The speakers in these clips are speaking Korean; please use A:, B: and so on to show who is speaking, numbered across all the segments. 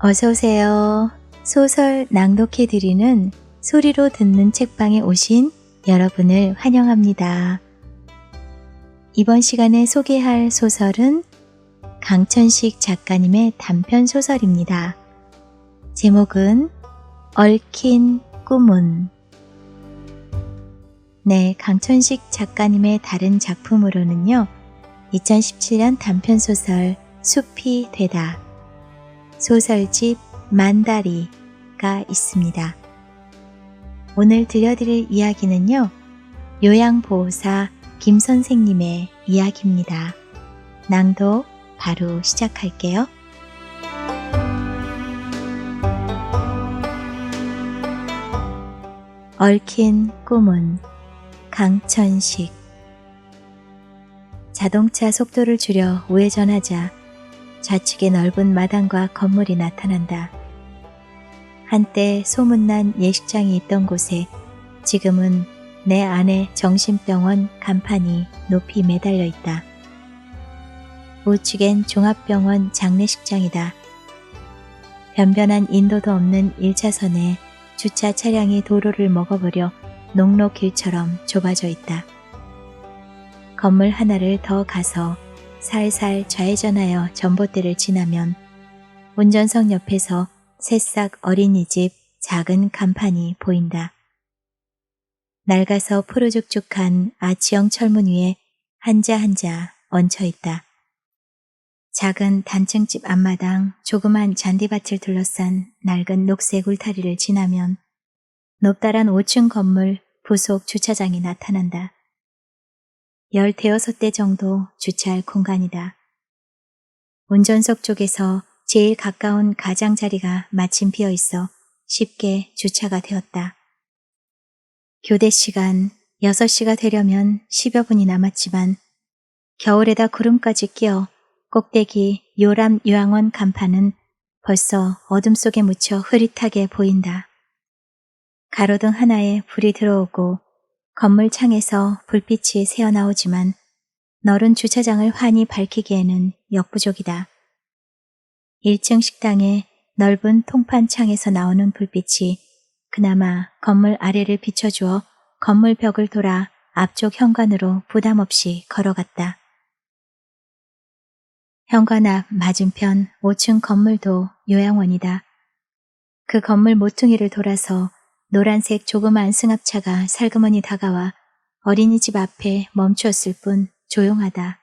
A: 어서 오세요. 소설 낭독해 드리는 소리로 듣는 책방에 오신 여러분을 환영합니다. 이번 시간에 소개할 소설은 강천식 작가님의 단편 소설입니다. 제목은 얽힌 꿈은. 네, 강천식 작가님의 다른 작품으로는요, 2017년 단편 소설 숲이 되다, 소설집 만다리가 있습니다. 오늘 들려드릴 이야기는요, 요양보호사 김 선생님의 이야기입니다. 낭독 바로 시작할게요. 얽힌 꿈은. 강천식. 자동차 속도를 줄여 우회전하자 좌측의 넓은 마당과 건물이 나타난다. 한때 소문난 예식장이 있던 곳에 지금은 내 안에 정신병원 간판이 높이 매달려 있다. 우측엔 종합병원 장례식장이다. 변변한 인도도 없는 1차선에 주차 차량이 도로를 먹어버려 농로길처럼 좁아져 있다. 건물 하나를 더 가서 살살 좌회전하여 전봇대를 지나면 운전석 옆에서 새싹 어린이집 작은 간판이 보인다. 낡아서 푸르죽죽한 아치형 철문 위에 한자 얹혀 있다. 작은 단층집 앞마당 조그만 잔디밭을 둘러싼 낡은 녹색 울타리를 지나면 높다란 5층 건물 부속 주차장이 나타난다. 15대 정도 주차할 공간이다. 운전석 쪽에서 제일 가까운 가장자리가 마침 비어 있어 쉽게 주차가 되었다. 교대 시간 6시가 되려면 10여 분이 남았지만 겨울에다 구름까지 끼어 꼭대기 요람 요양원 간판은 벌써 어둠 속에 묻혀 흐릿하게 보인다. 가로등 하나에 불이 들어오고 건물 창에서 불빛이 새어나오지만 넓은 주차장을 환히 밝히기에는 역부족이다. 1층 식당의 넓은 통판 창에서 나오는 불빛이 그나마 건물 아래를 비춰주어 건물 벽을 돌아 앞쪽 현관으로 부담 없이 걸어갔다. 현관 앞 맞은편 5층 건물도 요양원이다. 그 건물 모퉁이를 돌아서 노란색 조그만 승합차가 살그머니 다가와 어린이집 앞에 멈추었을 뿐 조용하다.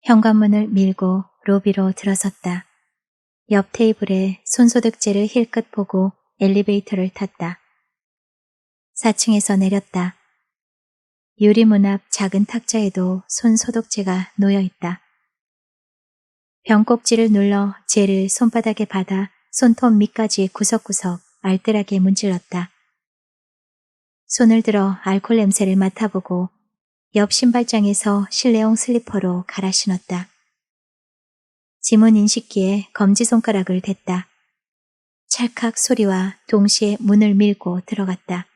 A: 현관문을 밀고 로비로 들어섰다. 옆 테이블에 손소독제를 힐끗 보고 엘리베이터를 탔다. 4층에서 내렸다. 유리문 앞 작은 탁자에도 손소독제가 놓여있다. 병꼭지를 눌러 젤을 손바닥에 받아 손톱 밑까지 구석구석 알뜰하게 문질렀다. 손을 들어 알코올 냄새를 맡아보고 옆 신발장에서 실내용 슬리퍼로 갈아 신었다. 지문 인식기에 검지손가락을 댔다. 찰칵 소리와 동시에 문을 밀고 들어갔다.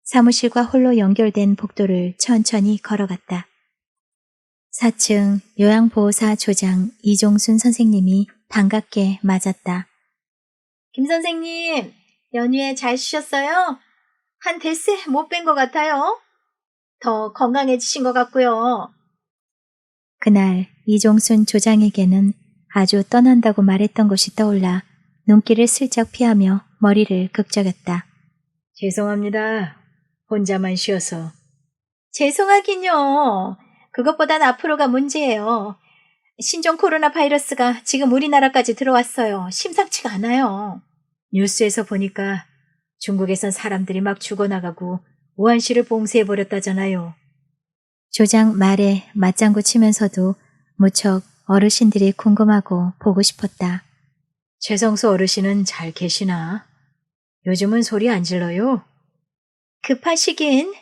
A: 사무실과 홀로 연결된 복도를 천천히 걸어갔다. 4층 요양보호사 조장 이종순 선생님이 반갑게 맞았다.
B: 김 선생님, 연휴에 잘 쉬셨어요? 한 대세 못 뵌 것 같아요. 더 건강해지신 것 같고요.
A: 그날 이종순 조장에게는 아주 떠난다고 말했던 것이 떠올라 눈길을 슬쩍 피하며 머리를 극적였다.
B: 죄송합니다. 혼자만 쉬어서. 죄송하긴요. 그것보단 앞으로가 문제예요. 신종 코로나 바이러스가 지금 우리나라까지 들어왔어요. 심상치가 않아요. 뉴스에서 보니까 중국에선 사람들이 막 죽어나가고 우한시를 봉쇄해버렸다잖아요.
A: 조장 말에 맞장구 치면서도 무척 어르신들이 궁금하고 보고 싶었다.
B: 최성수 어르신은 잘 계시나? 요즘은 소리 안 질러요? 급하시긴.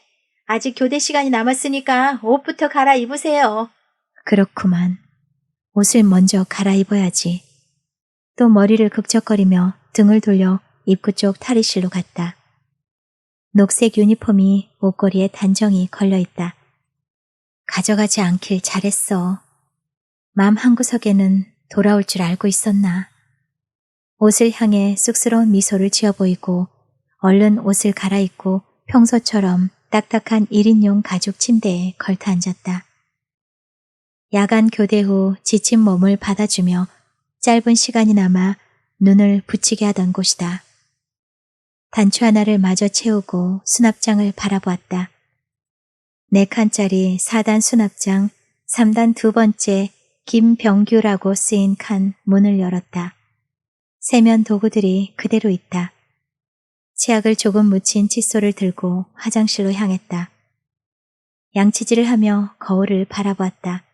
B: 아직 교대 시간이 남았으니까 옷부터 갈아입으세요.
A: 그렇구만. 옷을 먼저 갈아입어야지. 또 머리를 극적거리며 등을 돌려 입구 쪽 탈의실로 갔다. 녹색 유니폼이 옷걸이에 단정히 걸려있다. 가져가지 않길 잘했어. 마음 한구석에는 돌아올 줄 알고 있었나. 옷을 향해 쑥스러운 미소를 지어 보이고 얼른 옷을 갈아입고 평소처럼 딱딱한 1인용 가죽 침대에 걸터 앉았다. 야간 교대 후 지친 몸을 받아주며 짧은 시간이 남아 눈을 붙이게 하던 곳이다. 단추 하나를 마저 채우고 수납장을 바라보았다. 4칸짜리 4단 수납장 3단 두 번째 김병규라고 쓰인 칸 문을 열었다. 세면 도구들이 그대로 있다. 치약을 조금 묻힌 칫솔을 들고 화장실로 향했다. 양치질을 하며 거울을 바라보았다.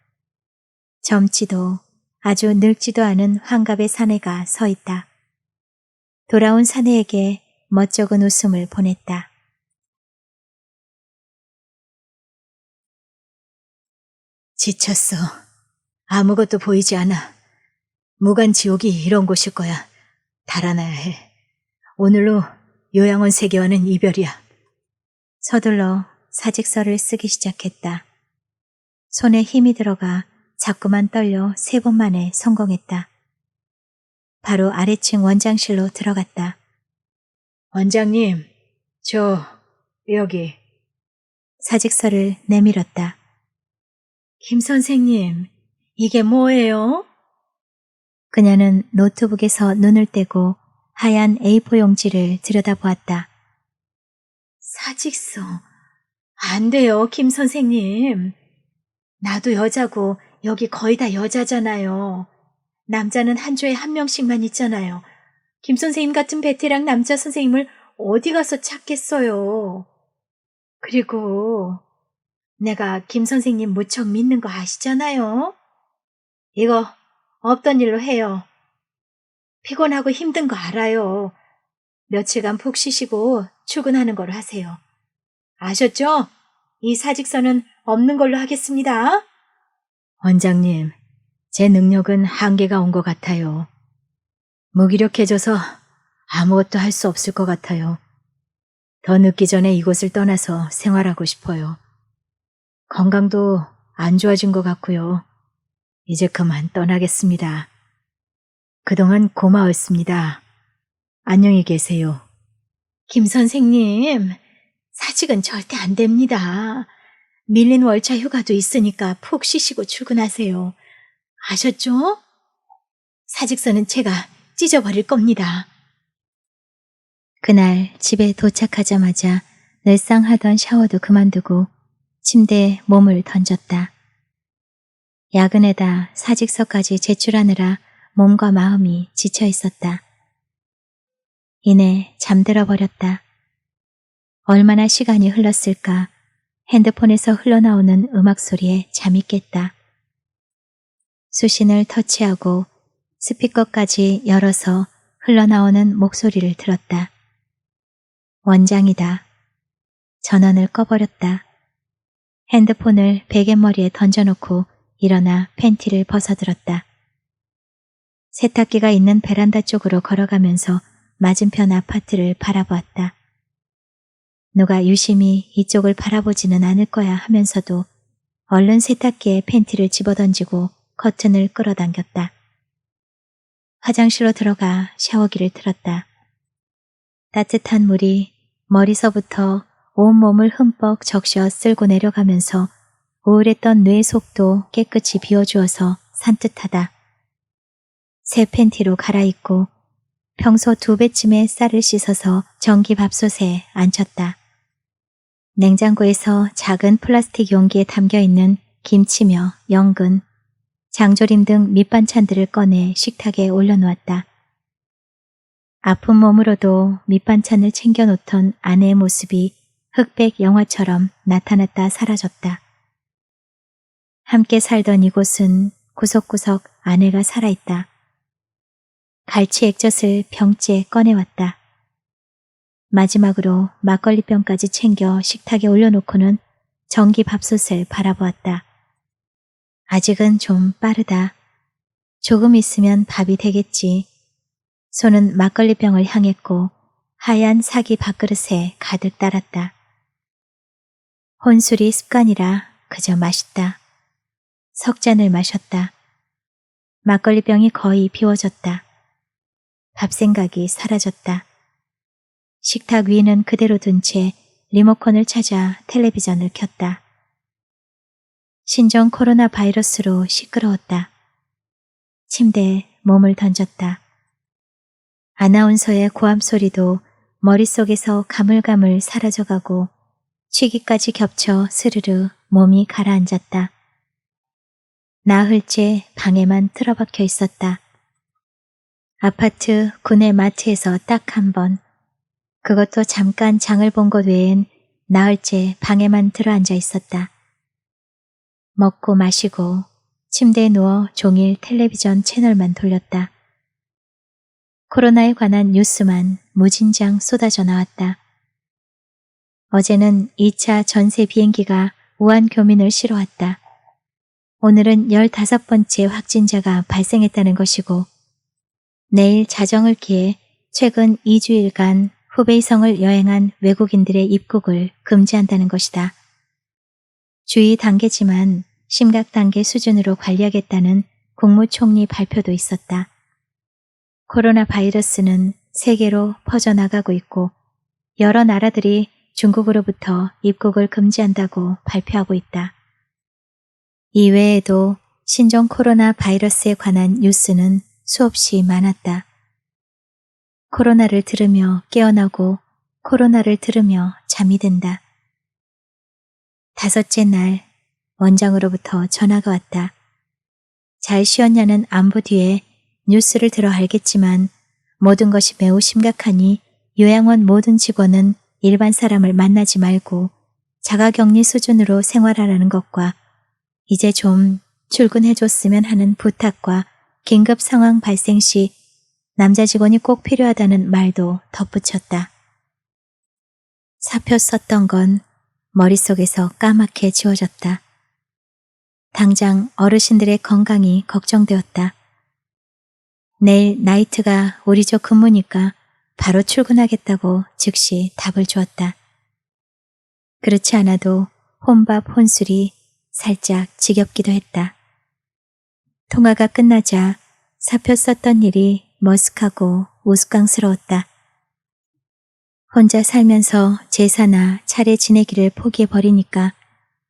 A: 젊지도 아주 늙지도 않은 환갑의 사내가 서 있다. 돌아온 사내에게 멋쩍은 웃음을 보냈다. 지쳤어. 아무것도 보이지 않아. 무간지옥이 이런 곳일 거야. 달아나야 해. 오늘로 요양원 세계와는 이별이야. 서둘러 사직서를 쓰기 시작했다. 손에 힘이 들어가 자꾸만 떨려 3번 만에 성공했다. 바로 아래층 원장실로 들어갔다. 원장님, 저 여기. 사직서를 내밀었다. 김 선생님, 이게 뭐예요? 그녀는 노트북에서 눈을 떼고 하얀 A4 용지를 들여다보았다. 사직서. 안 돼요, 김 선생님. 나도 여자고 여기 거의 다 여자잖아요. 남자는 한 조에 1명씩만 있잖아요. 김 선생님 같은 베테랑 남자 선생님을 어디 가서 찾겠어요. 그리고 내가 김 선생님 무척 믿는 거 아시잖아요. 이거 없던 일로 해요. 피곤하고 힘든 거 알아요. 며칠간 푹 쉬시고 출근하는 걸로 하세요. 아셨죠? 이 사직서는 없는 걸로 하겠습니다. 원장님, 제 능력은 한계가 온 것 같아요. 무기력해져서 아무것도 할 수 없을 것 같아요. 더 늦기 전에 이곳을 떠나서 생활하고 싶어요. 건강도 안 좋아진 것 같고요. 이제 그만 떠나겠습니다. 그동안 고마웠습니다. 안녕히 계세요. 김 선생님, 사직은 절대 안 됩니다. 밀린 월차 휴가도 있으니까 푹 쉬시고 출근하세요. 아셨죠? 사직서는 제가 찢어버릴 겁니다. 그날 집에 도착하자마자 늘상 하던 샤워도 그만두고 침대에 몸을 던졌다. 야근에다 사직서까지 제출하느라 몸과 마음이 지쳐 있었다. 이내 잠들어 버렸다. 얼마나 시간이 흘렀을까 핸드폰에서 흘러나오는 음악 소리에 잠이 깼다. 수신을 터치하고 스피커까지 열어서 흘러나오는 목소리를 들었다. 원장이다. 전원을 꺼버렸다. 핸드폰을 베갯머리에 던져놓고 일어나 팬티를 벗어들었다. 세탁기가 있는 베란다 쪽으로 걸어가면서 맞은편 아파트를 바라보았다. 누가 유심히 이쪽을 바라보지는 않을 거야 하면서도 얼른 세탁기에 팬티를 집어던지고 커튼을 끌어당겼다. 화장실로 들어가 샤워기를 틀었다. 따뜻한 물이 머리서부터 온몸을 흠뻑 적셔 쓸고 내려가면서 우울했던 뇌 속도 깨끗이 비워주어서 산뜻하다. 새 팬티로 갈아입고 평소 2배쯤의 쌀을 씻어서 전기밥솥에 앉혔다. 냉장고에서 작은 플라스틱 용기에 담겨있는 김치며 연근, 장조림 등 밑반찬들을 꺼내 식탁에 올려놓았다. 아픈 몸으로도 밑반찬을 챙겨놓던 아내의 모습이 흑백 영화처럼 나타났다 사라졌다. 함께 살던 이곳은 구석구석 아내가 살아있다. 갈치 액젓을 병째에 꺼내왔다. 마지막으로 막걸리병까지 챙겨 식탁에 올려놓고는 전기밥솥을 바라보았다. 아직은 좀 빠르다. 조금 있으면 밥이 되겠지. 손은 막걸리병을 향했고 하얀 사기 밥그릇에 가득 따랐다. 혼술이 습관이라 그저 맛있다. 석 잔을 마셨다. 막걸리병이 거의 비워졌다. 밥 생각이 사라졌다. 식탁 위는 그대로 둔 채 리모컨을 찾아 텔레비전을 켰다. 신종 코로나 바이러스로 시끄러웠다. 침대에 몸을 던졌다. 아나운서의 고함 소리도 머릿속에서 가물가물 사라져가고 취기까지 겹쳐 스르르 몸이 가라앉았다. 나흘째 방에만 틀어박혀 있었다. 아파트 구내 마트에서 딱 한 번, 그것도 잠깐 장을 본 것 외엔 나흘째 방에만 들어앉아 있었다. 먹고 마시고 침대에 누워 종일 텔레비전 채널만 돌렸다. 코로나에 관한 뉴스만 무진장 쏟아져 나왔다. 어제는 2차 전세 비행기가 우한 교민을 실어왔다. 오늘은 15번째 확진자가 발생했다는 것이고 내일 자정을 기해 최근 2주일간 후베이성을 여행한 외국인들의 입국을 금지한다는 것이다. 주의 단계지만 심각 단계 수준으로 관리하겠다는 국무총리 발표도 있었다. 코로나 바이러스는 세계로 퍼져나가고 있고 여러 나라들이 중국으로부터 입국을 금지한다고 발표하고 있다. 이외에도 신종 코로나 바이러스에 관한 뉴스는 수없이 많았다. 코로나를 들으며 깨어나고 코로나를 들으며 잠이 든다. 5째 날 원장으로부터 전화가 왔다. 잘 쉬었냐는 안부 뒤에 뉴스를 들어 알겠지만 모든 것이 매우 심각하니 요양원 모든 직원은 일반 사람을 만나지 말고 자가격리 수준으로 생활하라는 것과 이제 좀 출근해줬으면 하는 부탁과 긴급 상황 발생 시 남자 직원이 꼭 필요하다는 말도 덧붙였다. 사표 썼던 건 머릿속에서 까맣게 지워졌다. 당장 어르신들의 건강이 걱정되었다. 내일 나이트가 우리 쪽 근무니까 바로 출근하겠다고 즉시 답을 주었다. 그렇지 않아도 혼밥 혼술이 살짝 지겹기도 했다. 통화가 끝나자 사표 썼던 일이 머쓱하고 우스꽝스러웠다. 혼자 살면서 제사나 차례 지내기를 포기해버리니까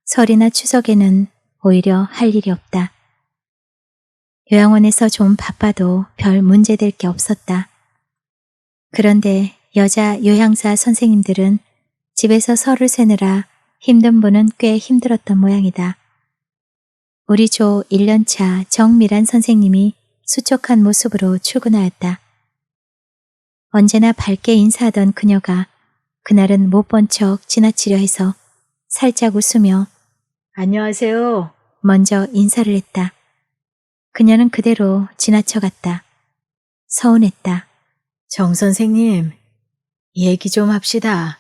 A: 설이나 추석에는 오히려 할 일이 없다. 요양원에서 좀 바빠도 별 문제될 게 없었다. 그런데 여자 요양사 선생님들은 집에서 설을 세느라 힘든 분은 꽤 힘들었던 모양이다. 우리 조 1년차 정미란 선생님이 수척한 모습으로 출근하였다. 언제나 밝게 인사하던 그녀가 그날은 못 본 척 지나치려 해서 살짝 웃으며 안녕하세요. 먼저 인사를 했다. 그녀는 그대로 지나쳐갔다. 서운했다. 정 선생님, 얘기 좀 합시다.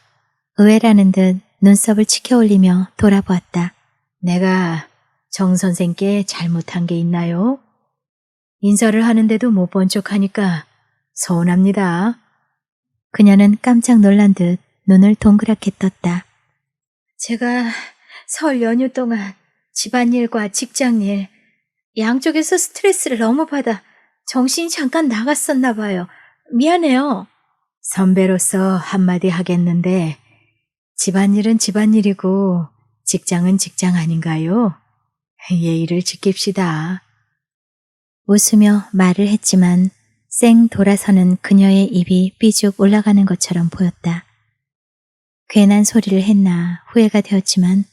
A: 의외라는 듯 눈썹을 치켜올리며 돌아보았다. 내가 정 선생께 잘못한 게 있나요? 인사를 하는데도 못 본 척 하니까 서운합니다. 그녀는 깜짝 놀란 듯 눈을 동그랗게 떴다. 제가 설 연휴 동안 집안일과 직장일 양쪽에서 스트레스를 너무 받아 정신이 잠깐 나갔었나 봐요. 미안해요. 선배로서 한마디 하겠는데 집안일은 집안일이고 직장은 직장 아닌가요? 예의를 지킵시다. 웃으며 말을 했지만 쌩 돌아서는 그녀의 입이 삐죽 올라가는 것처럼 보였다. 괜한 소리를 했나 후회가 되었지만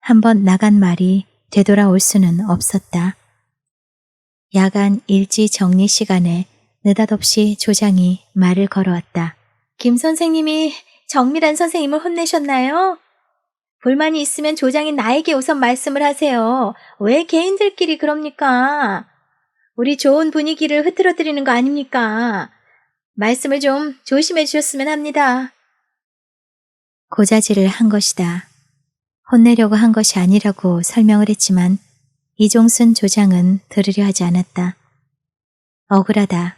A: 한번 나간 말이 되돌아올 수는 없었다. 야간 일지 정리 시간에 느닷없이 조장이 말을 걸어왔다. 김 선생님이 정밀한 선생님을 혼내셨나요? 불만이 있으면 조장이 나에게 우선 말씀을 하세요. 왜 개인들끼리 그럽니까? 우리 좋은 분위기를 흐트러뜨리는 거 아닙니까? 말씀을 좀 조심해 주셨으면 합니다. 고자질을 한 것이다. 혼내려고 한 것이 아니라고 설명을 했지만 이종순 조장은 들으려 하지 않았다. 억울하다.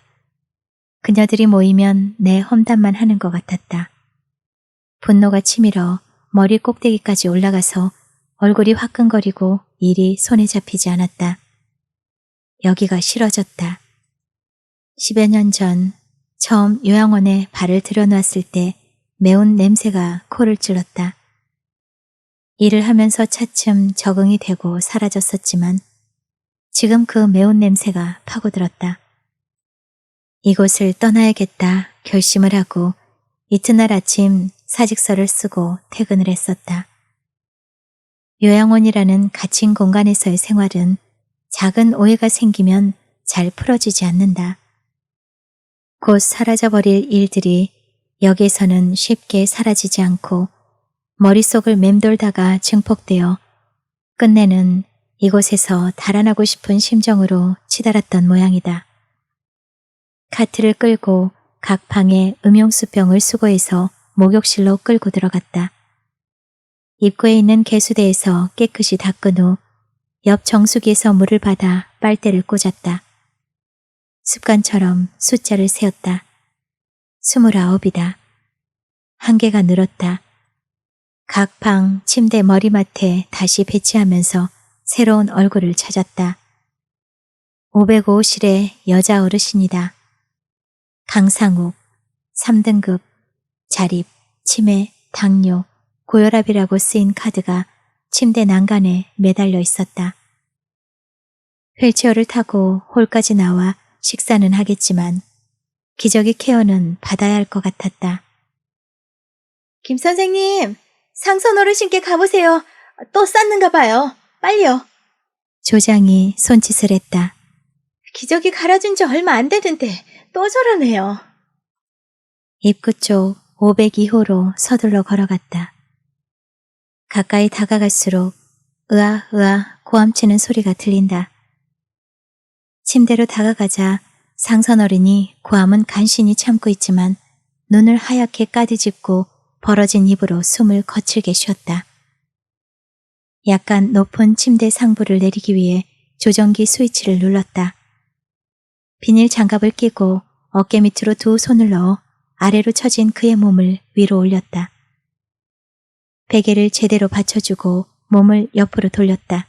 A: 그녀들이 모이면 내 험담만 하는 것 같았다. 분노가 치밀어 머리 꼭대기까지 올라가서 얼굴이 화끈거리고 일이 손에 잡히지 않았다. 여기가 싫어졌다. 10여 년 전 처음 요양원에 발을 들여놓았을 때 매운 냄새가 코를 찔렀다. 일을 하면서 차츰 적응이 되고 사라졌었지만 지금 그 매운 냄새가 파고들었다. 이곳을 떠나야겠다 결심을 하고 이튿날 아침 사직서를 쓰고 퇴근을 했었다. 요양원이라는 갇힌 공간에서의 생활은 작은 오해가 생기면 잘 풀어지지 않는다. 곧 사라져버릴 일들이 여기에서는 쉽게 사라지지 않고 머릿속을 맴돌다가 증폭되어 끝내는 이곳에서 달아나고 싶은 심정으로 치달았던 모양이다. 카트를 끌고 각 방에 음용수병을 수거해서 목욕실로 끌고 들어갔다. 입구에 있는 개수대에서 깨끗이 닦은 후 옆 정수기에서 물을 받아 빨대를 꽂았다. 습관처럼 숫자를 세었다. 29이다. 한 개가 늘었다. 각 방 침대 머리맡에 다시 배치하면서 새로운 얼굴을 찾았다. 505실의 여자 어르신이다. 강상욱, 3등급, 자립, 치매, 당뇨, 고혈압이라고 쓰인 카드가 침대 난간에 매달려 있었다. 휠체어를 타고 홀까지 나와 식사는 하겠지만 기저귀 케어는 받아야 할 것 같았다.
B: 김 선생님, 상선 어르신께 가보세요. 또 쌌는가 봐요. 빨리요.
A: 조장이 손짓을 했다.
B: 기저귀 갈아준 지 얼마 안 됐는데 또 저러네요.
A: 입구 쪽 502호로 서둘러 걸어갔다. 가까이 다가갈수록 으아 고함치는 소리가 들린다. 침대로 다가가자 상선 어른이 고함은 간신히 참고 있지만 눈을 하얗게 까디집고 벌어진 입으로 숨을 거칠게 쉬었다. 약간 높은 침대 상부를 내리기 위해 조정기 스위치를 눌렀다. 비닐 장갑을 끼고 어깨 밑으로 두 손을 넣어 아래로 처진 그의 몸을 위로 올렸다. 베개를 제대로 받쳐주고 몸을 옆으로 돌렸다.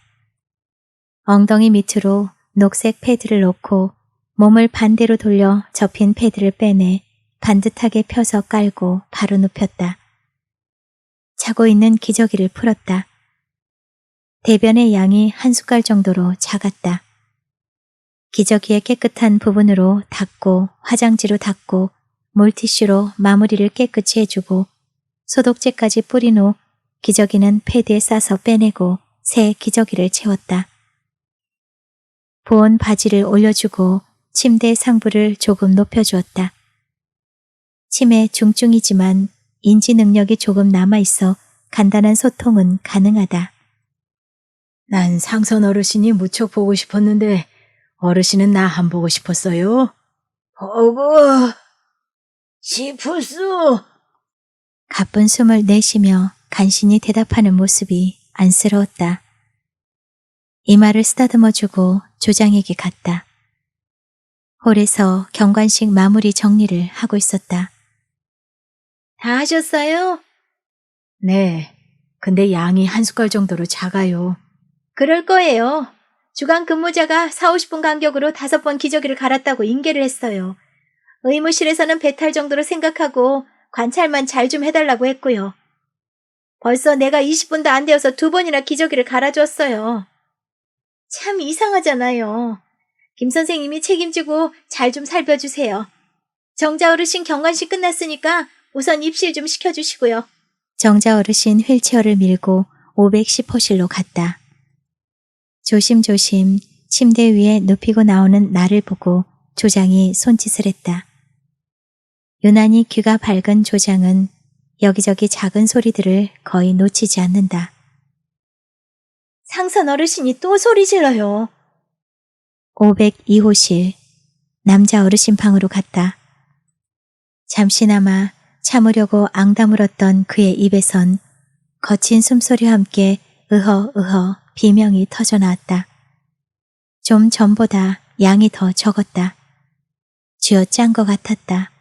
A: 엉덩이 밑으로 녹색 패드를 놓고 몸을 반대로 돌려 접힌 패드를 빼내 반듯하게 펴서 깔고 바로 눕혔다. 자고 있는 기저귀를 풀었다. 대변의 양이 한 숟갈 정도로 작았다. 기저귀의 깨끗한 부분으로 닦고 화장지로 닦고 물티슈로 마무리를 깨끗이 해주고 소독제까지 뿌린 후 기저귀는 패드에 싸서 빼내고 새 기저귀를 채웠다. 보온 바지를 올려주고 침대 상부를 조금 높여주었다. 치매 중증이지만 인지 능력이 조금 남아있어 간단한 소통은 가능하다.
C: 난 상선 어르신이 무척 보고 싶었는데 어르신은 나 안 보고 싶었어요?
B: 보고 싶었어.
A: 가쁜 숨을 내쉬며 간신히 대답하는 모습이 안쓰러웠다. 이마를 쓰다듬어주고 조장에게 갔다. 홀에서 경관식 마무리 정리를 하고 있었다.
B: 다 하셨어요?
C: 네, 근데 양이 한 숟갈 정도로 작아요.
B: 그럴 거예요. 주간 근무자가 40-50분 간격으로 5번 기저귀를 갈았다고 인계를 했어요. 의무실에서는 배탈 정도로 생각하고 관찰만 잘 좀 해달라고 했고요. 벌써 내가 20분도 안 되어서 2번이나 기저귀를 갈아줬어요. 참 이상하잖아요. 김 선생님이 책임지고 잘 좀 살펴주세요. 정자 어르신 경관식 끝났으니까 우선 입실 좀 시켜주시고요.
A: 정자 어르신 휠체어를 밀고 510호실로 갔다. 조심조심 침대 위에 눕히고 나오는 나를 보고 조장이 손짓을 했다. 유난히 귀가 밝은 조장은 여기저기 작은 소리들을 거의 놓치지 않는다.
B: 상선 어르신이 또 소리 질러요.
A: 502호실 남자 어르신 방으로 갔다. 잠시나마 참으려고 앙다물었던 그의 입에선 거친 숨소리와 함께 으허 비명이 터져나왔다. 좀 전보다 양이 더 적었다. 쥐어짠 것 같았다.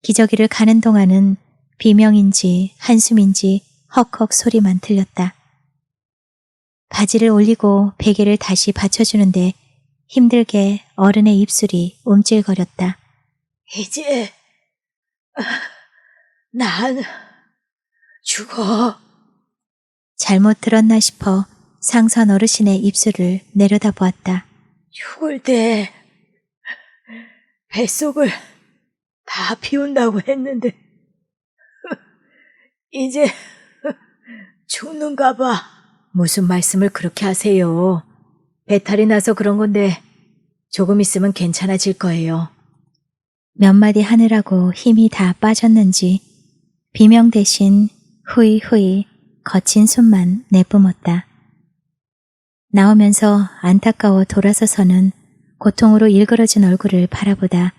A: 기저귀를 가는 동안은 비명인지 한숨인지 헉헉 소리만 들렸다. 바지를 올리고 베개를 다시 받쳐주는데 힘들게 어른의 입술이 움찔거렸다.
C: 이제 난 죽어.
A: 잘못 들었나 싶어 상선 어르신의 입술을 내려다보았다.
C: 죽을 때 뱃속을 다 비운다고 했는데 이제 죽는가 봐. 무슨 말씀을 그렇게 하세요. 배탈이 나서 그런 건데 조금 있으면 괜찮아질 거예요.
A: 몇 마디 하느라고 힘이 다 빠졌는지 비명 대신 후이 거친 숨만 내뿜었다. 나오면서 안타까워 돌아서서는 고통으로 일그러진 얼굴을 바라보다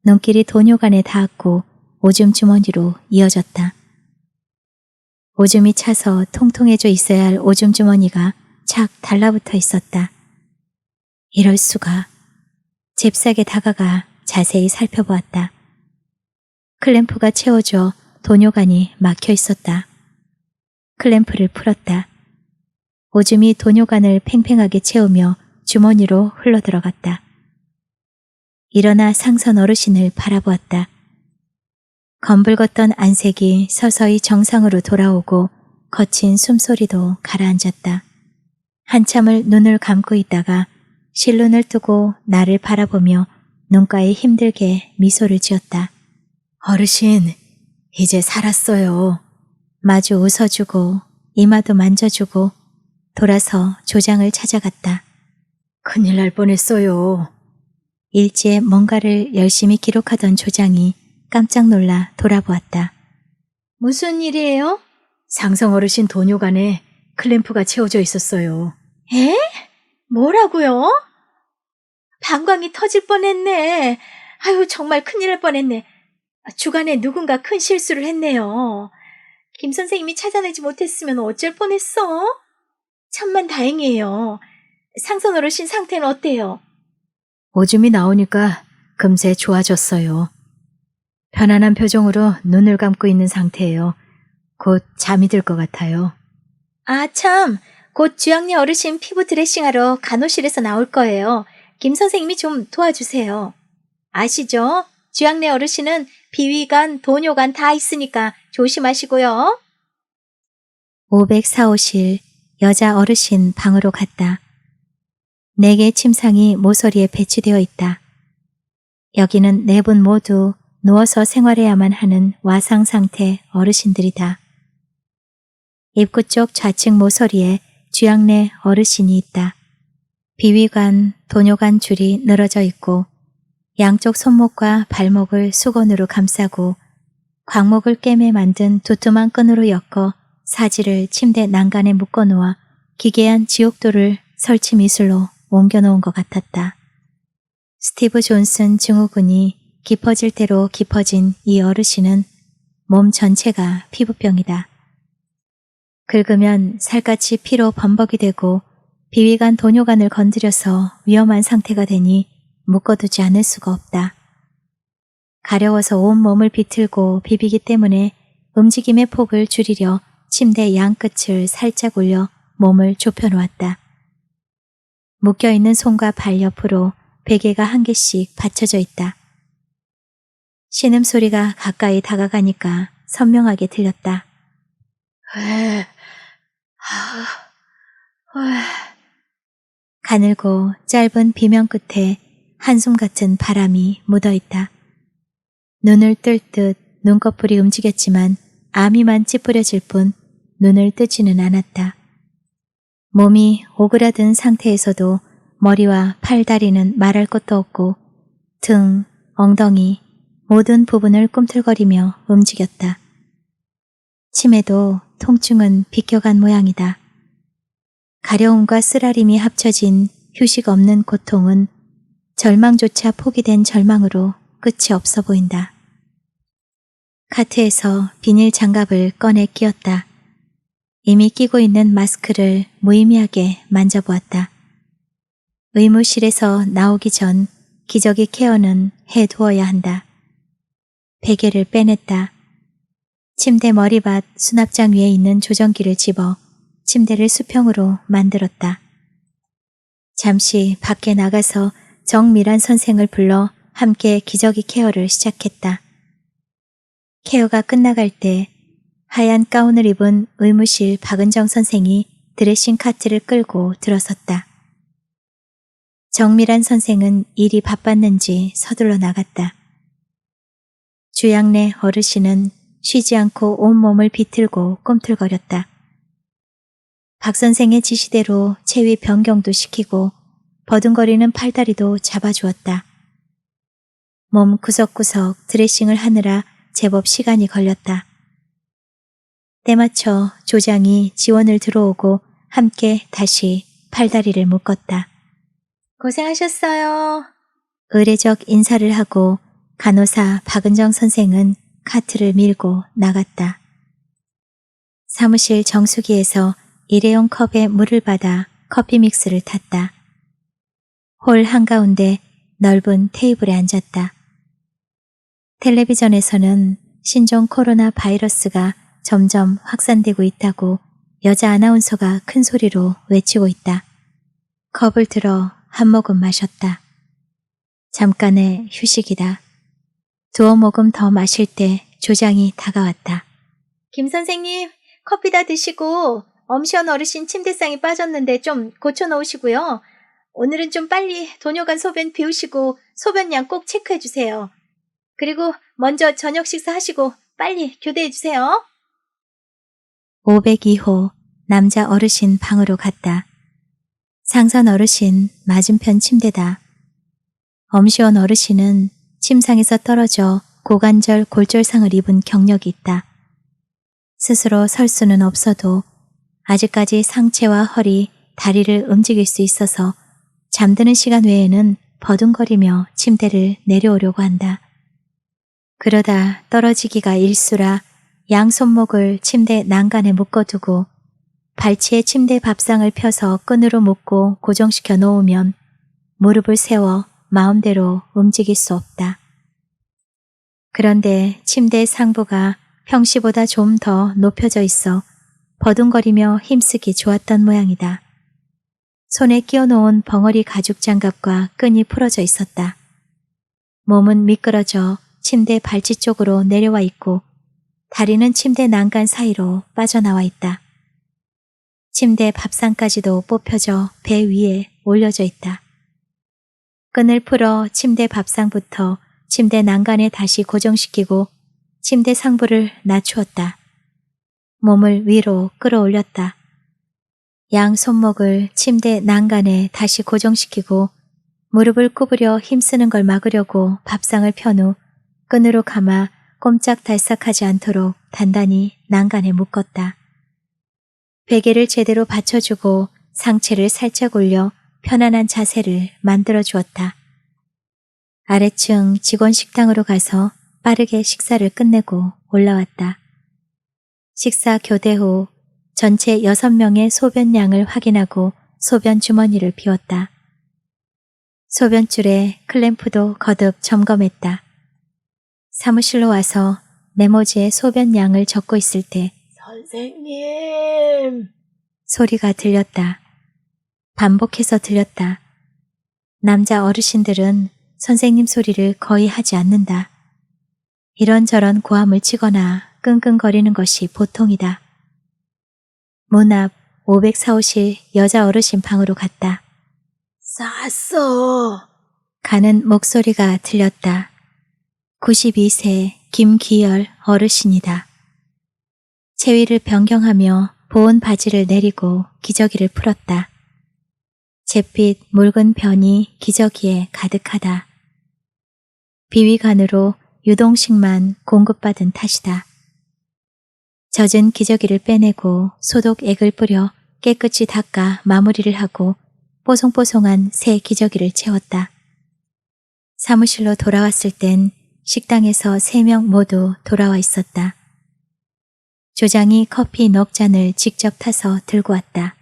A: 눈길이 도뇨간에 닿았고 오줌 주머니로 이어졌다. 오줌이 차서 통통해져 있어야 할 오줌 주머니가 착 달라붙어 있었다. 이럴 수가. 잽싸게 다가가 자세히 살펴보았다. 클램프가 채워져 도뇨간이 막혀 있었다. 클램프를 풀었다. 오줌이 도뇨간을 팽팽하게 채우며 주머니로 흘러들어갔다. 일어나 상선 어르신을 바라보았다. 검붉었던 안색이 서서히 정상으로 돌아오고 거친 숨소리도 가라앉았다. 한참을 눈을 감고 있다가 실눈을 뜨고 나를 바라보며 눈가에 힘들게 미소를 지었다.
C: 어르신, 이제 살았어요.
A: 마주 웃어주고 이마도 만져주고 돌아서 조장을 찾아갔다.
C: 큰일 날 뻔했어요.
A: 일지에 뭔가를 열심히 기록하던 조장이 깜짝 놀라 돌아보았다.
B: 무슨 일이에요?
C: 상성 어르신 도뇨간에 클램프가 채워져 있었어요.
B: 에? 뭐라고요? 방광이 터질 뻔했네. 아유, 정말 큰일 날 뻔했네. 주간에 누군가 큰 실수를 했네요. 김 선생님이 찾아내지 못했으면 어쩔 뻔했어? 천만 다행이에요. 상선 어르신 상태는 어때요?
C: 오줌이 나오니까 금세 좋아졌어요. 편안한 표정으로 눈을 감고 있는 상태예요. 곧 잠이 들 것 같아요.
B: 아, 참. 곧 주양래 어르신 피부 드레싱하러 간호실에서 나올 거예요. 김 선생님이 좀 도와주세요. 아시죠? 주양래 어르신은 비위관, 도뇨관 다 있으니까 조심하시고요.
A: 504호실 여자 어르신 방으로 갔다. 4개의 침상이 모서리에 배치되어 있다. 여기는 4분 모두 누워서 생활해야만 하는 와상 상태 어르신들이다. 입구 쪽 좌측 모서리에 주양래 어르신이 있다. 비위관, 도뇨관 줄이 늘어져 있고 양쪽 손목과 발목을 수건으로 감싸고 광목을 꿰매 만든 두툼한 끈으로 엮어 사지를 침대 난간에 묶어놓아 기괴한 지옥도를 설치 미술로 옮겨놓은 것 같았다. 스티브 존슨 증후군이 깊어질 대로 깊어진 이 어르신은 몸 전체가 피부병이다. 긁으면 살갗이 피로 범벅이 되고 비위관 도뇨관을 건드려서 위험한 상태가 되니 묶어두지 않을 수가 없다. 가려워서 온 몸을 비틀고 비비기 때문에 움직임의 폭을 줄이려 침대 양끝을 살짝 올려 몸을 좁혀놓았다. 묶여있는 손과 발 옆으로 베개가 한 개씩 받쳐져 있다. 신음소리가 가까이 다가가니까 선명하게 들렸다. 가늘고 짧은 비명 끝에 한숨 같은 바람이 묻어있다. 눈을 뜰 듯 눈꺼풀이 움직였지만 아미만 찌푸려질 뿐 눈을 뜨지는 않았다. 몸이 오그라든 상태에서도 머리와 팔, 다리는 말할 것도 없고 등, 엉덩이 모든 부분을 꿈틀거리며 움직였다. 치매도 통증은 비껴간 모양이다. 가려움과 쓰라림이 합쳐진 휴식 없는 고통은 절망조차 포기된 절망으로 끝이 없어 보인다. 카트에서 비닐 장갑을 꺼내 끼웠다. 이미 끼고 있는 마스크를 무의미하게 만져보았다. 의무실에서 나오기 전 기저귀 케어는 해두어야 한다. 베개를 빼냈다. 침대 머리밭 수납장 위에 있는 조정기를 집어 침대를 수평으로 만들었다. 잠시 밖에 나가서 정미란 선생을 불러 함께 기저귀 케어를 시작했다. 케어가 끝나갈 때 하얀 가운을 입은 의무실 박은정 선생이 드레싱 카트를 끌고 들어섰다. 정밀한 선생은 일이 바빴는지 서둘러 나갔다. 주양래 어르신은 쉬지 않고 온몸을 비틀고 꿈틀거렸다. 박 선생의 지시대로 체위 변경도 시키고 버둥거리는 팔다리도 잡아주었다. 몸 구석구석 드레싱을 하느라 제법 시간이 걸렸다. 때맞춰 조장이 지원을 들어오고 함께 다시 팔다리를 묶었다.
B: 고생하셨어요.
A: 의례적 인사를 하고 간호사 박은정 선생은 카트를 밀고 나갔다. 사무실 정수기에서 일회용 컵에 물을 받아 커피 믹스를 탔다. 홀 한가운데 넓은 테이블에 앉았다. 텔레비전에서는 신종 코로나 바이러스가 점점 확산되고 있다고 여자 아나운서가 큰 소리로 외치고 있다. 컵을 들어 한 모금 마셨다. 잠깐의 휴식이다. 두어 모금 더 마실 때 조장이 다가왔다.
B: 김 선생님, 커피 다 드시고 엄시원 어르신 침대상이 빠졌는데 좀 고쳐놓으시고요. 오늘은 좀 빨리 도뇨간 소변 비우시고 소변량 꼭 체크해 주세요. 그리고 먼저 저녁 식사하시고 빨리 교대해 주세요.
A: 502호 남자 어르신 방으로 갔다. 상선 어르신 맞은편 침대다. 엄시원 어르신은 침상에서 떨어져 고관절 골절상을 입은 경력이 있다. 스스로 설 수는 없어도 아직까지 상체와 허리, 다리를 움직일 수 있어서 잠드는 시간 외에는 버둥거리며 침대를 내려오려고 한다. 그러다 떨어지기가 일수라 양 손목을 침대 난간에 묶어두고 발치에 침대 밥상을 펴서 끈으로 묶고 고정시켜 놓으면 무릎을 세워 마음대로 움직일 수 없다. 그런데 침대 상부가 평시보다 좀 더 높여져 있어 버둥거리며 힘쓰기 좋았던 모양이다. 손에 끼워놓은 벙어리 가죽 장갑과 끈이 풀어져 있었다. 몸은 미끄러져 침대 발치 쪽으로 내려와 있고 다리는 침대 난간 사이로 빠져나와 있다. 침대 밥상까지도 뽑혀져 배 위에 올려져 있다. 끈을 풀어 침대 밥상부터 침대 난간에 다시 고정시키고 침대 상부를 낮추었다. 몸을 위로 끌어올렸다. 양 손목을 침대 난간에 다시 고정시키고 무릎을 구부려 힘쓰는 걸 막으려고 밥상을 편 후 끈으로 감아 꼼짝달싹하지 않도록 단단히 난간에 묶었다. 베개를 제대로 받쳐주고 상체를 살짝 올려 편안한 자세를 만들어 주었다. 아래층 직원 식당으로 가서 빠르게 식사를 끝내고 올라왔다. 식사 교대 후 전체 6명의 소변량을 확인하고 소변 주머니를 비웠다. 소변줄에 클램프도 거듭 점검했다. 사무실로 와서 메모지에 소변량을 적고 있을 때
B: 선생님.
A: 소리가 들렸다. 반복해서 들렸다. 남자 어르신들은 선생님 소리를 거의 하지 않는다. 이런저런 고함을 치거나 끙끙거리는 것이 보통이다. 문 앞 504호실 여자 어르신 방으로 갔다.
B: 쌌어.
A: 가는 목소리가 들렸다. 92세 김기열 어르신이다. 체위를 변경하며 보온 바지를 내리고 기저귀를 풀었다. 잿빛 묽은 변이 기저귀에 가득하다. 비위관으로 유동식만 공급받은 탓이다. 젖은 기저귀를 빼내고 소독액을 뿌려 깨끗이 닦아 마무리를 하고 뽀송뽀송한 새 기저귀를 채웠다. 사무실로 돌아왔을 땐 식당에서 3명 모두 돌아와 있었다. 조장이 커피 넉 잔을 직접 타서 들고 왔다.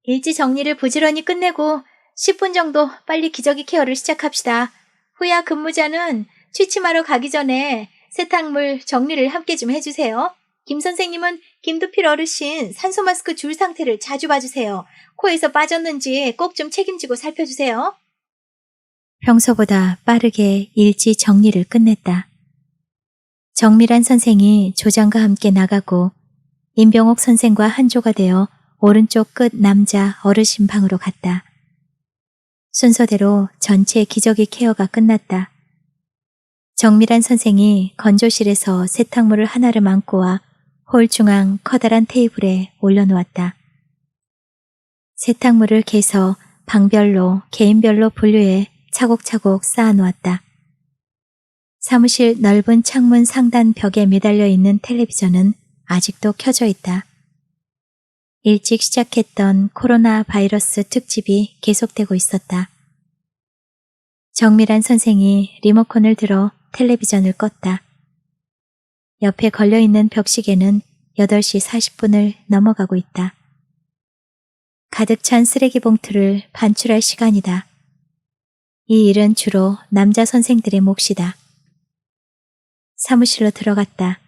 B: 일지 정리를 부지런히 끝내고 10분 정도 빨리 기저귀 케어를 시작합시다. 후야 근무자는 취침하러 가기 전에 세탁물 정리를 함께 좀 해주세요. 김 선생님은 김두필 어르신 산소 마스크 줄 상태를 자주 봐주세요. 코에서 빠졌는지 꼭 좀 책임지고 살펴주세요.
A: 평소보다 빠르게 일지 정리를 끝냈다. 정밀한 선생이 조장과 함께 나가고 임병옥 선생과 한조가 되어 오른쪽 끝 남자 어르신 방으로 갔다. 순서대로 전체 기저귀 케어가 끝났다. 정밀한 선생이 건조실에서 세탁물을 하나를 안고 와 홀 중앙 커다란 테이블에 올려놓았다. 세탁물을 개서 방별로 개인별로 분류해 차곡차곡 쌓아놓았다. 사무실 넓은 창문 상단 벽에 매달려 있는 텔레비전은 아직도 켜져 있다. 일찍 시작했던 코로나 바이러스 특집이 계속되고 있었다. 정밀한 선생이 리모컨을 들어 텔레비전을 껐다. 옆에 걸려있는 벽시계는 8시 40분을 넘어가고 있다. 가득 찬 쓰레기 봉투를 반출할 시간이다. 이 일은 주로 남자 선생들의 몫이다. 사무실로 들어갔다.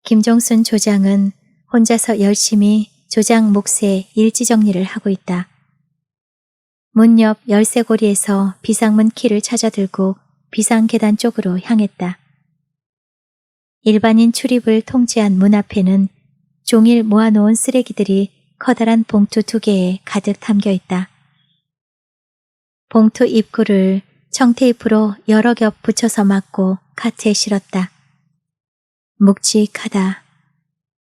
A: 김종순 조장은 혼자서 열심히 조장 몫의 일지 정리를 하고 있다. 문 옆 열쇠고리에서 비상문 키를 찾아 들고 비상계단 쪽으로 향했다. 일반인 출입을 통제한 문 앞에는 종일 모아놓은 쓰레기들이 커다란 봉투 2개에 가득 담겨 있다. 봉투 입구를 청테이프로 여러 겹 붙여서 막고 카트에 실었다. 묵직하다.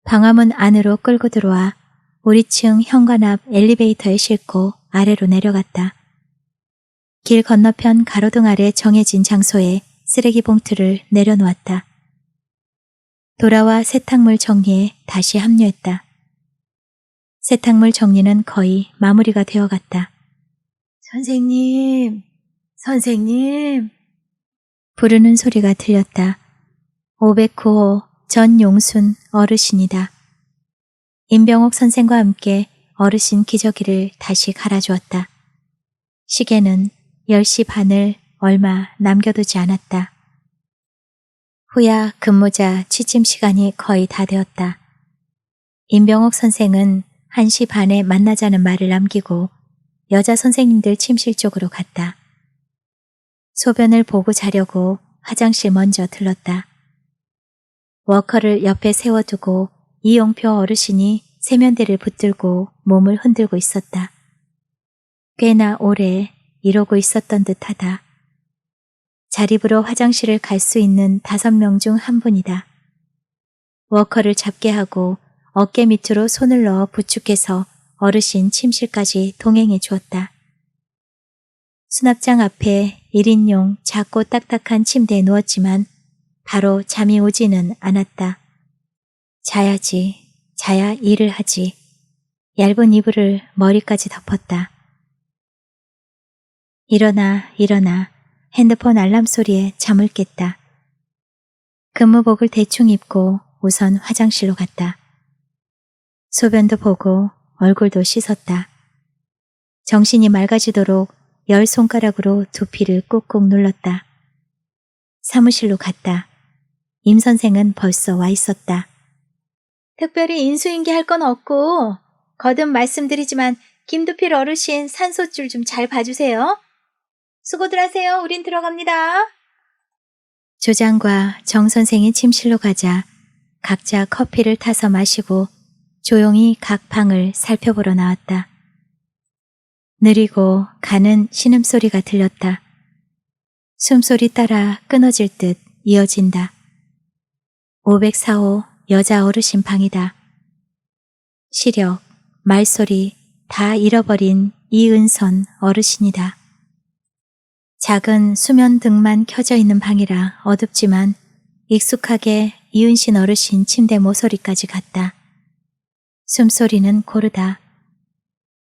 A: 방화문 안으로 끌고 들어와 우리층 현관 앞 엘리베이터에 싣고 아래로 내려갔다. 길 건너편 가로등 아래 정해진 장소에 쓰레기 봉투를 내려놓았다. 돌아와 세탁물 정리에 다시 합류했다. 세탁물 정리는 거의 마무리가 되어갔다. 선생님, 선생님 부르는 소리가 들렸다. 509호 전용순 어르신이다. 임병옥 선생과 함께 어르신 기저귀를 다시 갈아주었다. 시계는 10시 반을 얼마 남겨두지 않았다. 후야 근무자 취침 시간이 거의 다 되었다. 임병옥 선생은 1시 반에 만나자는 말을 남기고 여자 선생님들 침실 쪽으로 갔다. 소변을 보고 자려고 화장실 먼저 들렀다. 워커를 옆에 세워두고 이용표 어르신이 세면대를 붙들고 몸을 흔들고 있었다. 꽤나 오래 이러고 있었던 듯하다. 자립으로 화장실을 갈 수 있는 5명 중 한 분이다. 워커를 잡게 하고 어깨 밑으로 손을 넣어 부축해서 어르신 침실까지 동행해 주었다. 수납장 앞에 1인용 작고 딱딱한 침대에 누웠지만 바로 잠이 오지는 않았다. 자야지, 자야 일을 하지. 얇은 이불을 머리까지 덮었다. 일어나, 일어나. 핸드폰 알람 소리에 잠을 깼다. 근무복을 대충 입고 우선 화장실로 갔다. 소변도 보고 얼굴도 씻었다. 정신이 맑아지도록 10손가락으로 두피를 꾹꾹 눌렀다. 사무실로 갔다. 임 선생은 벌써 와 있었다.
B: 특별히 인수인계할 건 없고 거듭 말씀드리지만 김두필 어르신 산소줄 좀 잘 봐주세요. 수고들 하세요. 우린 들어갑니다.
A: 조장과 정 선생이 침실로 가자 각자 커피를 타서 마시고 조용히 각 방을 살펴보러 나왔다. 느리고 가는 신음소리가 들렸다. 숨소리 따라 끊어질 듯 이어진다. 504호 여자 어르신 방이다. 시력, 말소리 다 잃어버린 이은선 어르신이다. 작은 수면 등만 켜져 있는 방이라 어둡지만 익숙하게 이은신 어르신 침대 모서리까지 갔다. 숨소리는 고르다.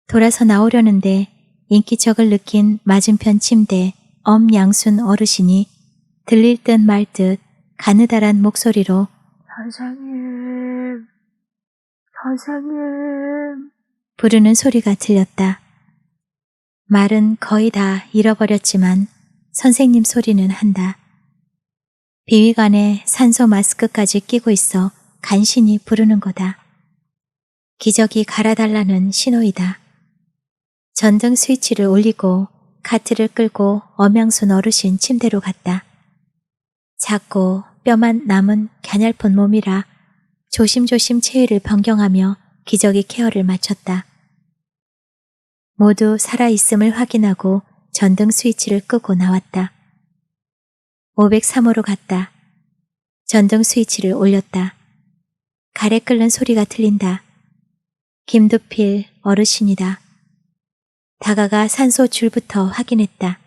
A: 돌아서 나오려는데 인기척을 느낀 맞은편 침대 엄양순 어르신이 들릴 듯 말 듯 가느다란 목소리로 선생님, 선생님 부르는 소리가 들렸다. 말은 거의 다 잃어버렸지만 선생님 소리는 한다. 비위관에 산소 마스크까지 끼고 있어 간신히 부르는 거다. 기저귀 갈아달라는 신호이다. 전등 스위치를 올리고 카트를 끌고 엄양순 어르신 침대로 갔다. 작고 뼈만 남은 갸냘픈 몸이라 조심조심 체위를 변경하며 기저귀 케어를 마쳤다. 모두 살아있음을 확인하고 전등 스위치를 끄고 나왔다. 503호로 갔다. 전등 스위치를 올렸다. 가래 끓는 소리가 들린다. 김두필 어르신이다. 다가가 산소 줄부터 확인했다.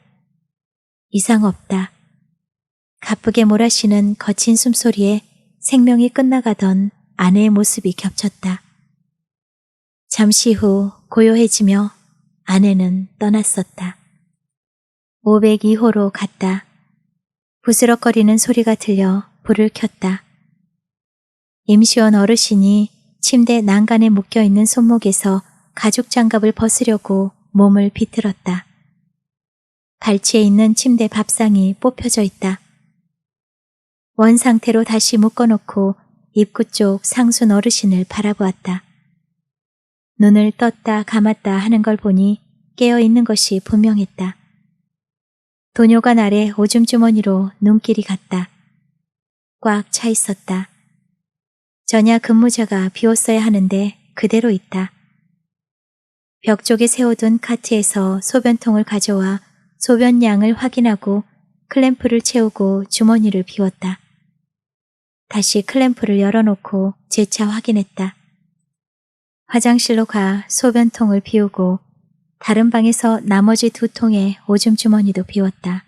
A: 이상 없다. 가쁘게 몰아쉬는 거친 숨소리에 생명이 끝나가던 아내의 모습이 겹쳤다. 잠시 후 고요해지며 아내는 떠났었다. 502호로 갔다. 부스럭거리는 소리가 들려 불을 켰다. 임시원 어르신이 침대 난간에 묶여있는 손목에서 가죽 장갑을 벗으려고 몸을 비틀었다. 발치에 있는 침대 밥상이 뽑혀져 있다. 원 상태로 다시 묶어놓고 입구 쪽 상순 어르신을 바라보았다. 눈을 떴다 감았다 하는 걸 보니 깨어있는 것이 분명했다. 도뇨관 아래 오줌 주머니로 눈길이 갔다. 꽉 차 있었다. 전야 근무자가 비웠어야 하는데 그대로 있다. 벽 쪽에 세워둔 카트에서 소변통을 가져와 소변량을 확인하고 클램프를 채우고 주머니를 비웠다. 다시 클램프를 열어놓고 재차 확인했다. 화장실로 가 소변통을 비우고 다른 방에서 나머지 2통의 오줌 주머니도 비웠다.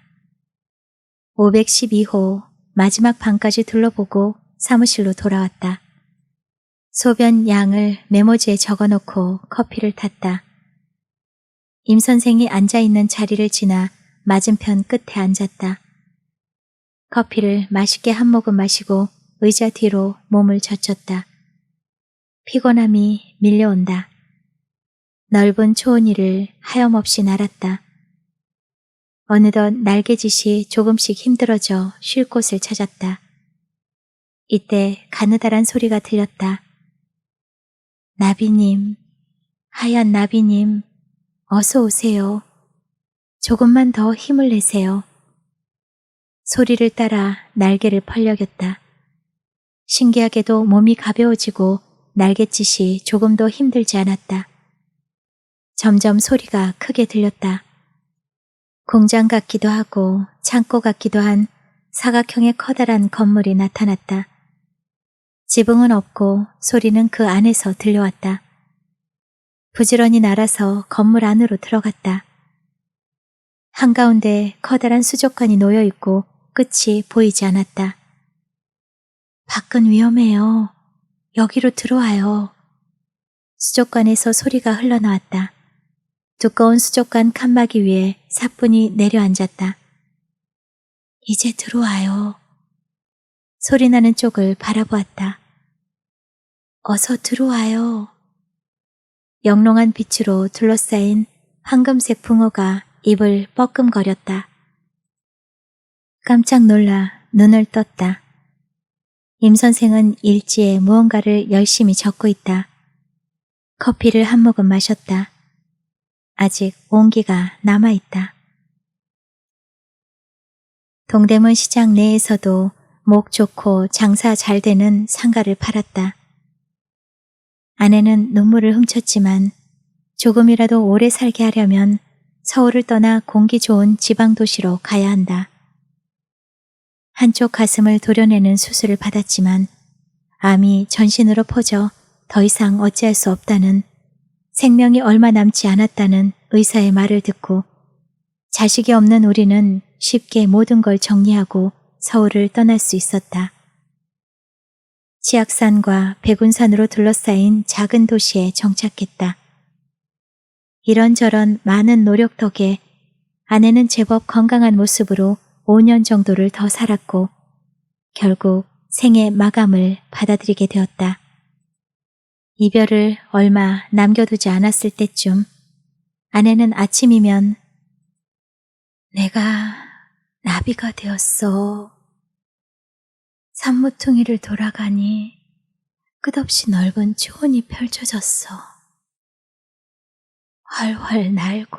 A: 512호 마지막 방까지 둘러보고 사무실로 돌아왔다. 소변 양을 메모지에 적어놓고 커피를 탔다. 임 선생이 앉아있는 자리를 지나 맞은편 끝에 앉았다. 커피를 맛있게 한 모금 마시고 의자 뒤로 몸을 젖혔다. 피곤함이 밀려온다. 넓은 초원이를 하염없이 날았다. 어느덧 날개짓이 조금씩 힘들어져 쉴 곳을 찾았다. 이때 가느다란 소리가 들렸다. 나비님, 하얀 나비님, 어서 오세요. 조금만 더 힘을 내세요. 소리를 따라 날개를 펄럭였다. 신기하게도 몸이 가벼워지고 날갯짓이 조금도 힘들지 않았다. 점점 소리가 크게 들렸다. 공장 같기도 하고 창고 같기도 한 사각형의 커다란 건물이 나타났다. 지붕은 없고 소리는 그 안에서 들려왔다. 부지런히 날아서 건물 안으로 들어갔다. 한가운데 커다란 수족관이 놓여있고 끝이 보이지 않았다. 밖은 위험해요. 여기로 들어와요. 수족관에서 소리가 흘러나왔다. 두꺼운 수족관 칸막이 위에 사뿐히 내려앉았다. 이제 들어와요. 소리나는 쪽을 바라보았다. 어서 들어와요. 영롱한 빛으로 둘러싸인 황금색 붕어가 입을 뻐끔거렸다. 깜짝 놀라 눈을 떴다. 임 선생은 일지에 무언가를 열심히 적고 있다. 커피를 한 모금 마셨다. 아직 온기가 남아있다. 동대문 시장 내에서도 목 좋고 장사 잘 되는 상가를 팔았다. 아내는 눈물을 훔쳤지만 조금이라도 오래 살게 하려면 서울을 떠나 공기 좋은 지방도시로 가야 한다. 한쪽 가슴을 도려내는 수술을 받았지만 암이 전신으로 퍼져 더 이상 어찌할 수 없다는, 생명이 얼마 남지 않았다는 의사의 말을 듣고 자식이 없는 우리는 쉽게 모든 걸 정리하고 서울을 떠날 수 있었다. 치악산과 백운산으로 둘러싸인 작은 도시에 정착했다. 이런저런 많은 노력 덕에 아내는 제법 건강한 모습으로 5년 정도를 더 살았고 결국 생의 마감을 받아들이게 되었다. 이별을 얼마 남겨두지 않았을 때쯤 아내는 아침이면 내가 나비가 되었어. 산모퉁이를 돌아가니 끝없이 넓은 초원이 펼쳐졌어. 활활 날고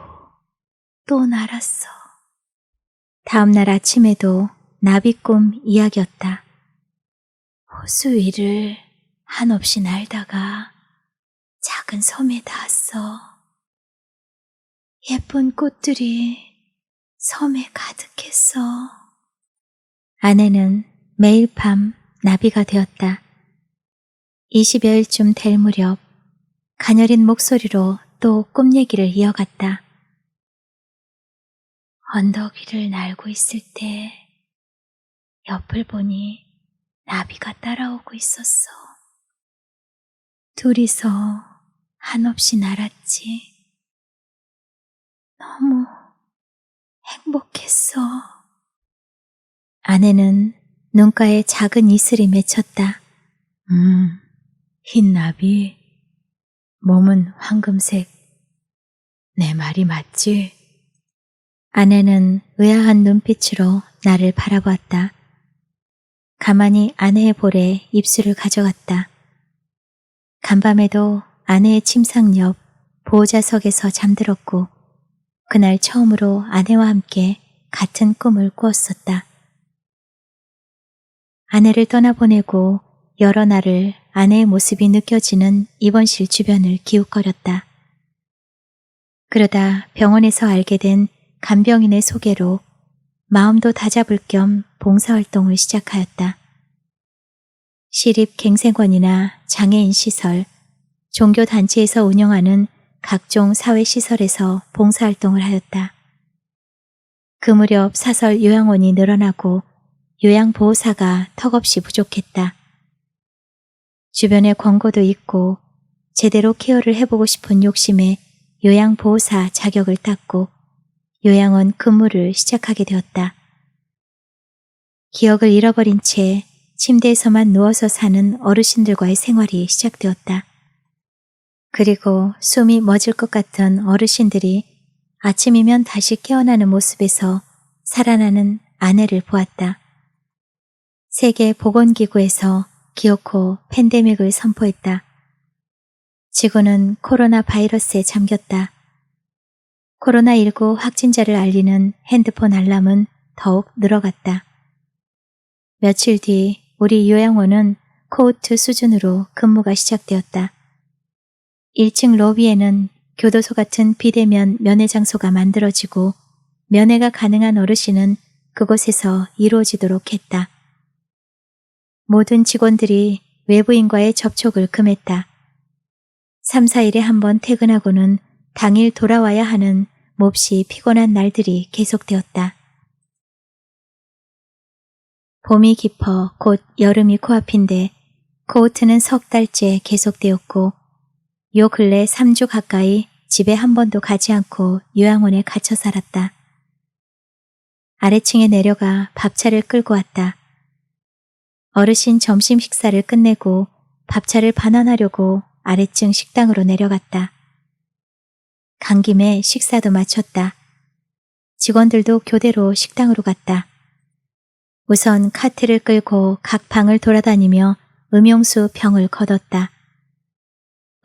A: 또 날았어. 다음날 아침에도 나비꿈 이야기였다. 호수 위를 한없이 날다가 작은 섬에 닿았어. 예쁜 꽃들이 섬에 가득했어. 아내는 매일 밤 나비가 되었다. 20여일쯤 될 무렵 가녀린 목소리로 또 꿈 얘기를 이어갔다. 언덕 위를 날고 있을 때 옆을 보니 나비가 따라오고 있었어. 둘이서 한없이 날았지. 너무 행복했어. 아내는 눈가에 작은 이슬이 맺혔다.
C: 흰 나비, 몸은 황금색. 내 말이 맞지?
A: 아내는 의아한 눈빛으로 나를 바라보았다. 가만히 아내의 볼에 입술을 가져갔다. 간밤에도 아내의 침상 옆 보호자석에서 잠들었고 그날 처음으로 아내와 함께 같은 꿈을 꾸었었다. 아내를 떠나보내고 여러 날을 아내의 모습이 느껴지는 입원실 주변을 기웃거렸다. 그러다 병원에서 알게 된 간병인의 소개로 마음도 다잡을 겸 봉사활동을 시작하였다. 시립갱생원이나 장애인 시설, 종교단체에서 운영하는 각종 사회시설에서 봉사활동을 하였다. 그 무렵 사설 요양원이 늘어나고 요양보호사가 턱없이 부족했다. 주변에 권고도 있고 제대로 케어를 해보고 싶은 욕심에 요양보호사 자격을 땄고 요양원 근무를 시작하게 되었다. 기억을 잃어버린 채 침대에서만 누워서 사는 어르신들과의 생활이 시작되었다. 그리고 숨이 멎을 것 같던 어르신들이 아침이면 다시 깨어나는 모습에서 살아나는 아내를 보았다. 세계보건기구에서 기어코 팬데믹을 선포했다. 지구는 코로나 바이러스에 잠겼다. 코로나19 확진자를 알리는 핸드폰 알람은 더욱 늘어갔다. 며칠 뒤 우리 요양원은 코호트 수준으로 근무가 시작되었다. 1층 로비에는 교도소 같은 비대면 면회 장소가 만들어지고 면회가 가능한 어르신은 그곳에서 이루어지도록 했다. 모든 직원들이 외부인과의 접촉을 금했다. 3, 4일에 한 번 퇴근하고는 당일 돌아와야 하는 몹시 피곤한 날들이 계속되었다. 봄이 깊어 곧 여름이 코앞인데 코호트는 석 달째 계속되었고 요 근래 3주 가까이 집에 한 번도 가지 않고 요양원에 갇혀 살았다. 아래층에 내려가 밥차를 끌고 왔다. 어르신 점심 식사를 끝내고 밥차를 반환하려고 아래층 식당으로 내려갔다. 간 김에 식사도 마쳤다. 직원들도 교대로 식당으로 갔다. 우선 카트를 끌고 각 방을 돌아다니며 음용수 병을 걷었다.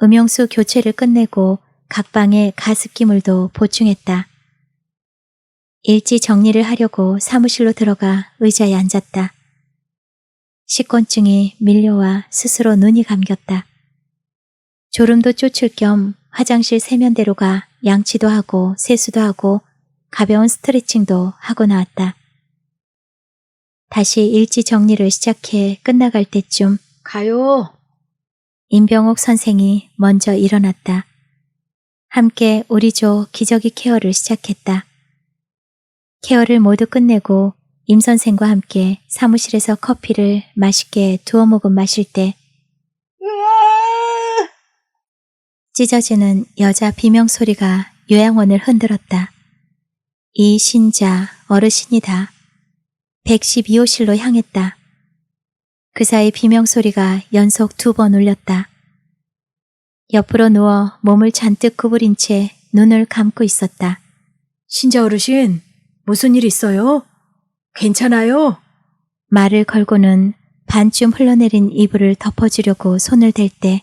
A: 음용수 교체를 끝내고 각 방에 가습기물도 보충했다. 일지 정리를 하려고 사무실로 들어가 의자에 앉았다. 식곤증이 밀려와 스스로 눈이 감겼다. 졸음도 쫓을 겸 화장실 세면대로 가 양치도 하고 세수도 하고 가벼운 스트레칭도 하고 나왔다. 다시 일지 정리를 시작해 끝나갈 때쯤
C: 가요.
A: 임병옥 선생이 먼저 일어났다. 함께 우리 조 기저귀 케어를 시작했다. 케어를 모두 끝내고 임 선생과 함께 사무실에서 커피를 맛있게 두어 모금 마실 때 찢어지는 여자 비명 소리가 요양원을 흔들었다. 이 신자 어르신이다. 112호실로 향했다. 그 사이 비명 소리가 연속 2번 울렸다. 옆으로 누워 몸을 잔뜩 구부린 채 눈을 감고 있었다.
C: 신자 어르신, 무슨 일 있어요? 괜찮아요?
A: 말을 걸고는 반쯤 흘러내린 이불을 덮어주려고 손을 댈 때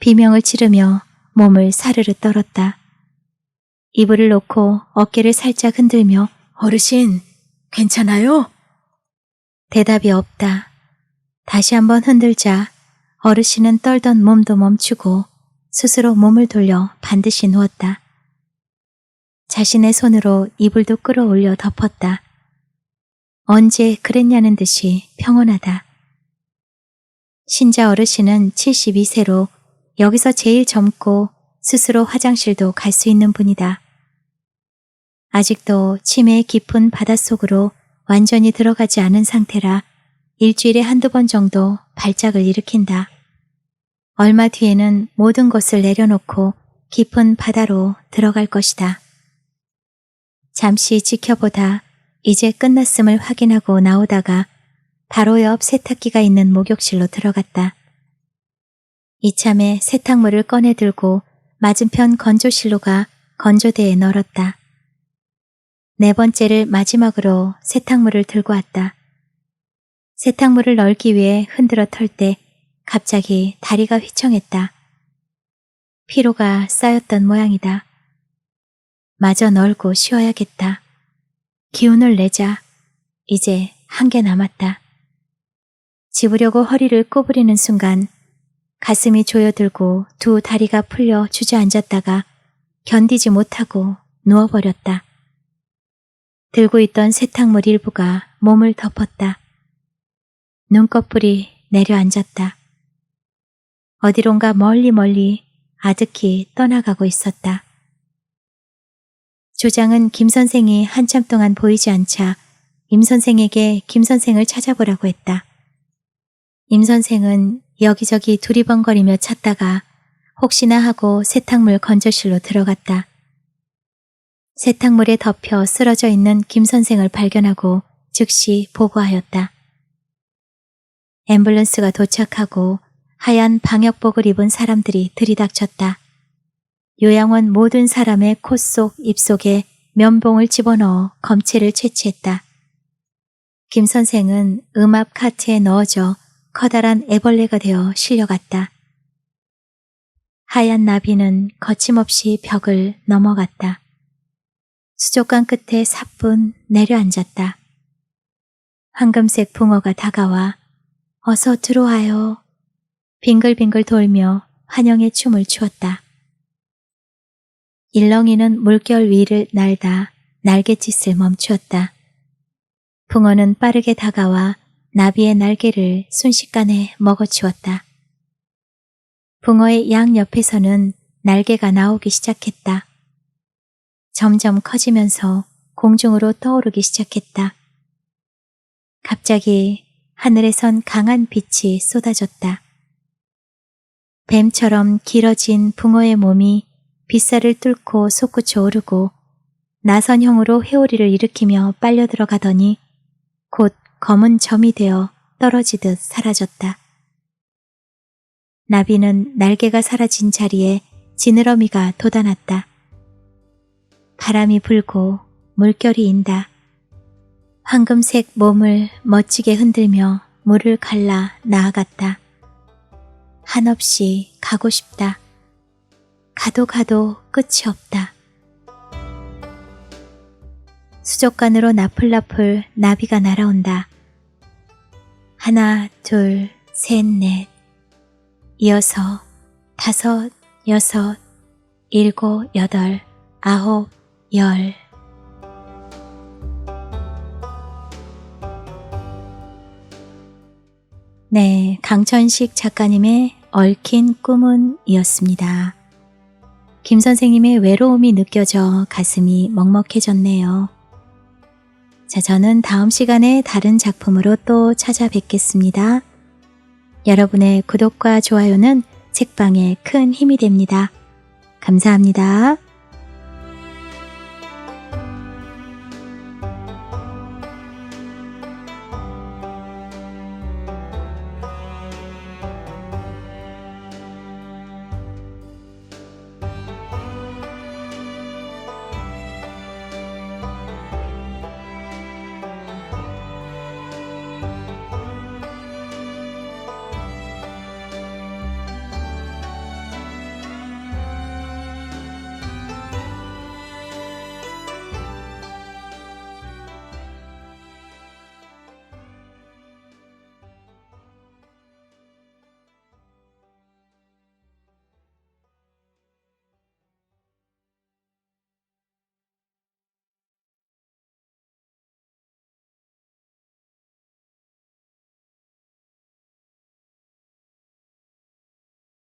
A: 비명을 지르며 몸을 사르르 떨었다. 이불을 놓고 어깨를 살짝 흔들며
C: 어르신, 괜찮아요?
A: 대답이 없다. 다시 한번 흔들자 어르신은 떨던 몸도 멈추고 스스로 몸을 돌려 반드시 누웠다. 자신의 손으로 이불도 끌어올려 덮었다. 언제 그랬냐는 듯이 평온하다. 신자 어르신은 72세로 여기서 제일 젊고 스스로 화장실도 갈 수 있는 분이다. 아직도 치매의 깊은 바닷속으로 완전히 들어가지 않은 상태라 일주일에 한두 번 정도 발작을 일으킨다. 얼마 뒤에는 모든 것을 내려놓고 깊은 바다로 들어갈 것이다. 잠시 지켜보다 이제 끝났음을 확인하고 나오다가 바로 옆 세탁기가 있는 목욕실로 들어갔다. 이참에 세탁물을 꺼내 들고 맞은편 건조실로 가 건조대에 널었다. 네 번째를 마지막으로 세탁물을 들고 왔다. 세탁물을 널기 위해 흔들어 털 때 갑자기 다리가 휘청했다. 피로가 쌓였던 모양이다. 마저 널고 쉬어야겠다. 기운을 내자. 이제 한 개 남았다. 집으려고 허리를 구부리는 순간 가슴이 조여들고 두 다리가 풀려 주저앉았다가 견디지 못하고 누워버렸다. 들고 있던 세탁물 일부가 몸을 덮었다. 눈꺼풀이 내려앉았다. 어디론가 멀리 아득히 떠나가고 있었다. 조장은 김 선생이 한참 동안 보이지 않자 임 선생에게 김 선생을 찾아보라고 했다. 임 선생은 여기저기 두리번거리며 찾다가 혹시나 하고 세탁물 건조실로 들어갔다. 세탁물에 덮여 쓰러져 있는 김 선생을 발견하고 즉시 보고하였다. 앰뷸런스가 도착하고 하얀 방역복을 입은 사람들이 들이닥쳤다. 요양원 모든 사람의 코 속, 입 속에 면봉을 집어넣어 검체를 채취했다. 김 선생은 앞 카트에 넣어져 커다란 애벌레가 되어 실려갔다. 하얀 나비는 거침없이 벽을 넘어갔다. 수족관 끝에 사뿐 내려앉았다. 황금색 붕어가 다가와 어서 들어와요. 빙글빙글 돌며 환영의 춤을 추었다. 일렁이는 물결 위를 날다 날갯짓을 멈추었다. 붕어는 빠르게 다가와 나비의 날개를 순식간에 먹어치웠다. 붕어의 양옆에서는 날개가 나오기 시작했다. 점점 커지면서 공중으로 떠오르기 시작했다. 갑자기 하늘에선 강한 빛이 쏟아졌다. 뱀처럼 길어진 붕어의 몸이 빗살을 뚫고 솟구쳐 오르고 나선형으로 회오리를 일으키며 빨려 들어가더니 곧 검은 점이 되어 떨어지듯 사라졌다. 나비는 날개가 사라진 자리에 지느러미가 돋아났다. 바람이 불고 물결이 인다. 황금색 몸을 멋지게 흔들며 물을 갈라 나아갔다. 한없이 가고 싶다. 가도 끝이 없다. 수족관으로 나풀나풀 나비가 날아온다. 하나, 둘, 셋, 넷. 이어서 5, 6, 7, 8, 9, 10. 네, 강천식 작가님의 얽힌 꿈은 이었습니다. 김 선생님의 외로움이 느껴져 가슴이 먹먹해졌네요. 자, 저는 다음 시간에 다른 작품으로 또 찾아뵙겠습니다. 여러분의 구독과 좋아요는 책방에 큰 힘이 됩니다. 감사합니다.